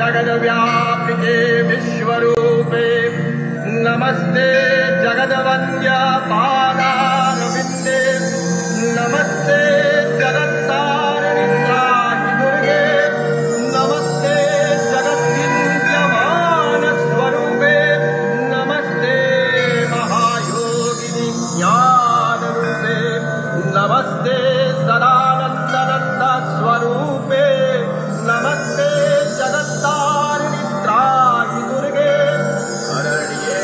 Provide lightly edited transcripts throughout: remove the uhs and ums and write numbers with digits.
जगद्व्यापिके विश्वरूपे नमस्ते जगद्वन्द्य पादारविन्दे नमस्ते जगत्तारिणि त्राहि दुर्गे नमस्ते जगद्विन्द्यमानस्वरूपे नमस्ते महायोगिनि ज्ञानरूपे नमस्ते सदानन्दनन्द स्वरूपे नमस्ते जगत्तारिणि त्राहि दुर्गे अरण्ये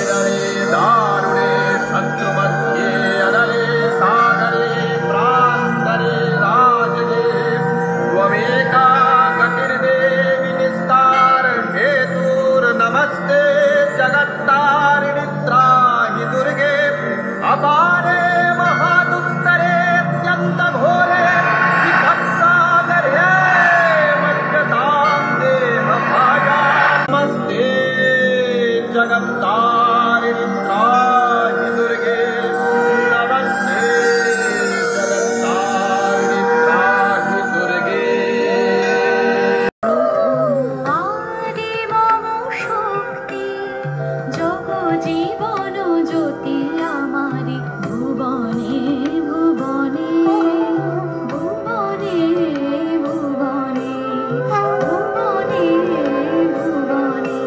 नरे दारुणे शत्रुमध्ये अनले सागरे प्रान्तरे राजगे त्वमेका गतिर्देवि निस्तार हेतुर्नमस्ते जगत्तारिणि त्राहि दुर्गे अपारे महादुस्तरे अत्यन्तघोरे विभत्सागरे मज्जतां देहभाजा नमस्ते जगत्तारिणि त्राहि दुर्गे नमस्ते जगत्तारिणि त्राहि दुर्गे আদি মম শক্তি যোগ জীবন জ্যোতি আমারি ভুবনে ভুবনে ভুবনে ভুবনে ভুবনে ভুবনে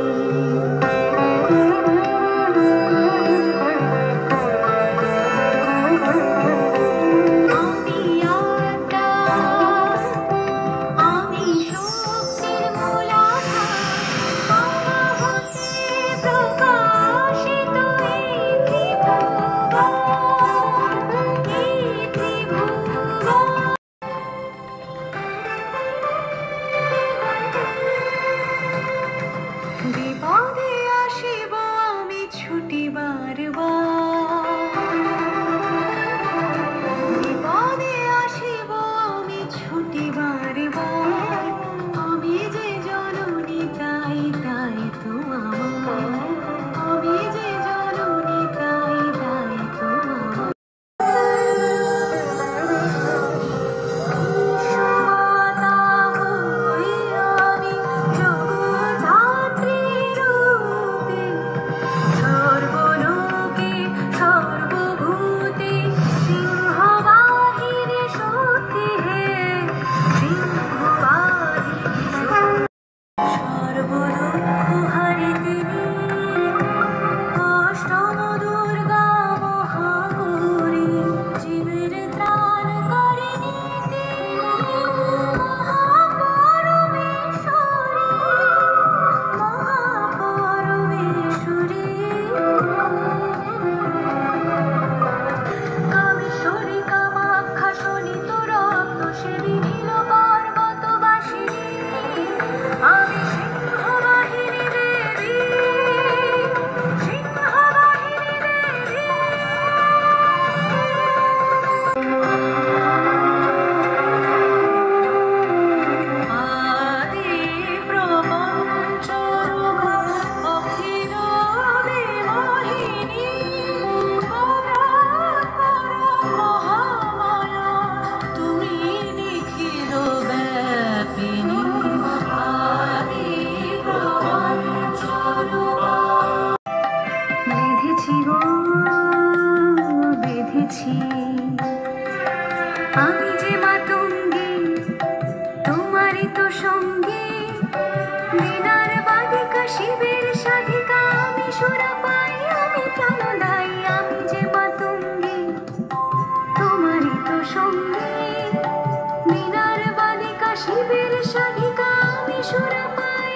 আমি আত্মা আমি শক্তির মূলাধার আমাহতে প্রকাশিত এই ত্রিভুবন বিপদে আসিব আমি ছুটিবার বিপদে আসিব আমি ছুটিবার আমি যে জননী তাই তাই তো আমার আমি যে জননী তাই তাই তো আমার সমাতা হই আমি জগদ্ধাত্রী রূপে সর্বলোকে সর্বভূতে সিংহবাহিনী শক্তি হে সিংহবাহিনী সর্বদুঃখ হারিতে অষ্টম দুর্গা মহাগৌরী জীবের ত্রাণকারিণী মহাপরমেশ্বরী কামেশ্বরী কামাখ্যা শোণিত রক্ত সেবী নীল পর্বতবাসিনী আমি সিংহবাহিনী দেবী সিংহবাহিনী দেবী আদি প্রপঞ্চ অখিল বিমোহিনী পরাৎপর মহামায়া তুমি নিখিল ব্যাপিনী আদি প্রপঞ্চ বেঁধেছি গো বেঁধেছি আমি যে মাতঙ্গী তোমারই তো সঙ্গী বিনার বাদিকা শিবের সাধিকা আমি সুরাপাই আমি প্রাণদায়ী আমি যে মাতঙ্গী তোমারই তো সঙ্গী বিনার বাদিকা শিবের সাধিকা আমি সুরাপাই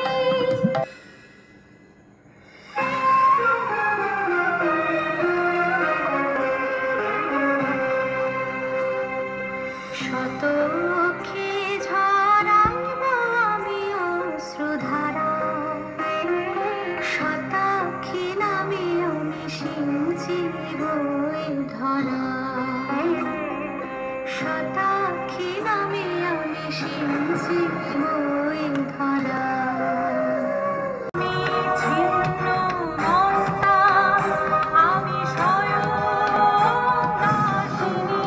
শতক্ষে ঝরাইব আমি অশ্রুধারা শতাক্ষী নামে আমি সিঞ্চিব এই ধরা শতাক্ষী নামে আমি সিঞ্চিব এই ধরা ছিন্ন মস্তা আমি স্বয়ং দাসিনী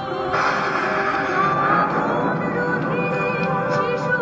শিশু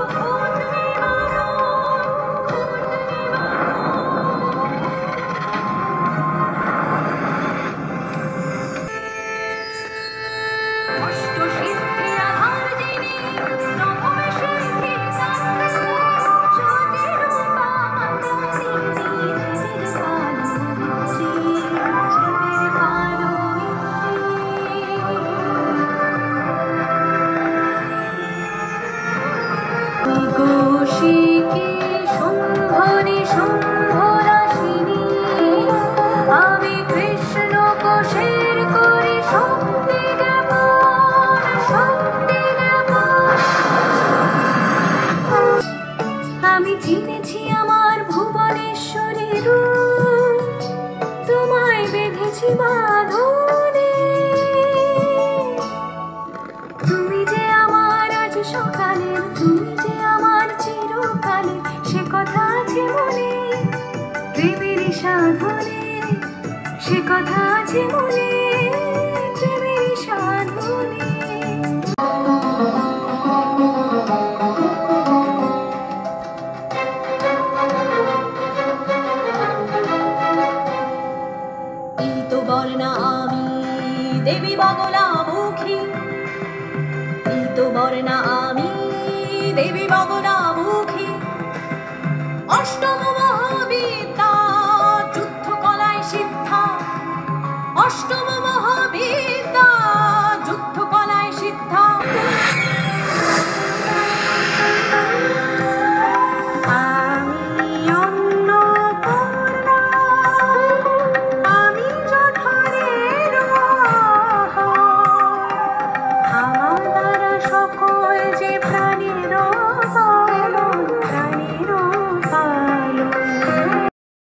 স্বপ্নের আমার। আমি চিনেছি আমার ভুবনেশ্বরী রূপ, তোমায় বেঁধেছি বাঁধনে। তুমি যে আমার আজ সকালের, তুমি যে আমার চিরকালের, সে কথা আছে মনে প্রেমেরই সাধনে, সে কথা আছে মনে প্রেমেরই সাধনে। এই তো বর্ণা আমি দেবী বগলামুখী, এই তো বর্ণা আমি দেবী বগলামুখী। অষ্টম মহাবিদ্যা যুদ্ধ কলায় সিদ্ধা, অষ্টম